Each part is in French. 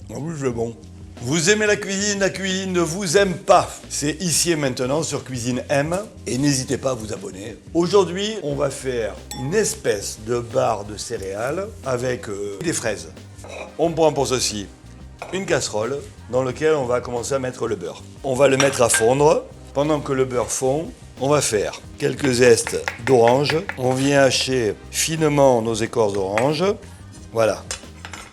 En plus, c'est bon. Vous aimez la cuisine ne vous aime pas. C'est ici et maintenant sur Cuisine M et n'hésitez pas à vous abonner. Aujourd'hui, on va faire une espèce de bar de céréales avec des fraises. On prend pour ceci une casserole dans laquelle on va commencer à mettre le beurre. On va le mettre à fondre. Pendant que le beurre fond, on va faire quelques zestes d'orange. On vient hacher finement nos écorces d'orange. Voilà.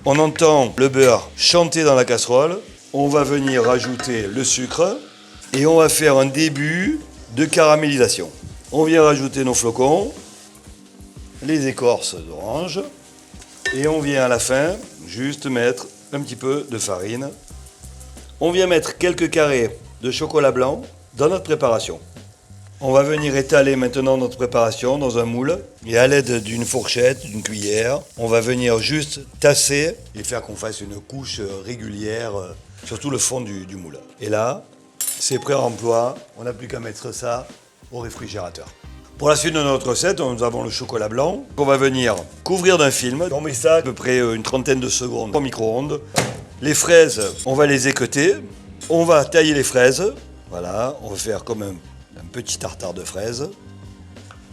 On entend le beurre chanter dans la casserole. On va venir rajouter le sucre et on va faire un début de caramélisation. On vient rajouter nos flocons, les écorces d'orange et on vient à la fin juste mettre un petit peu de farine. On vient mettre quelques carrés de chocolat blanc dans notre préparation. On va venir étaler maintenant notre préparation dans un moule et à l'aide d'une fourchette, d'une cuillère, on va venir juste tasser et faire qu'on fasse une couche régulière sur tout le fond du moule. Et là, c'est prêt à emploi, on n'a plus qu'à mettre ça au réfrigérateur. Pour la suite de notre recette, nous avons le chocolat blanc qu'on va venir couvrir d'un film. On met ça à peu près une trentaine de secondes au micro-ondes. Les fraises, on va les équeuter. On va tailler les fraises. Voilà, on va faire comme un petit tartare de fraises.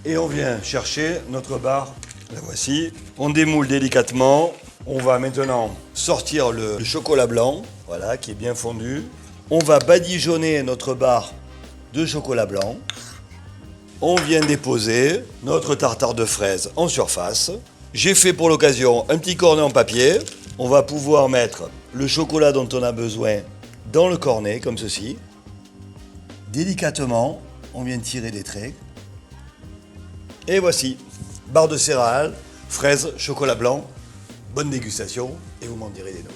Et on vient chercher notre barre. La voici. On démoule délicatement. On va maintenant sortir le chocolat blanc, voilà, qui est bien fondu. On va badigeonner notre barre de chocolat blanc. On vient déposer notre tartare de fraises en surface. J'ai fait pour l'occasion un petit cornet en papier. On va pouvoir mettre le chocolat dont on a besoin dans le cornet, comme ceci. Délicatement, on vient tirer des traits. Et voici, barre de céréales, fraises, chocolat blanc. Bonne dégustation et vous m'en direz des nouvelles.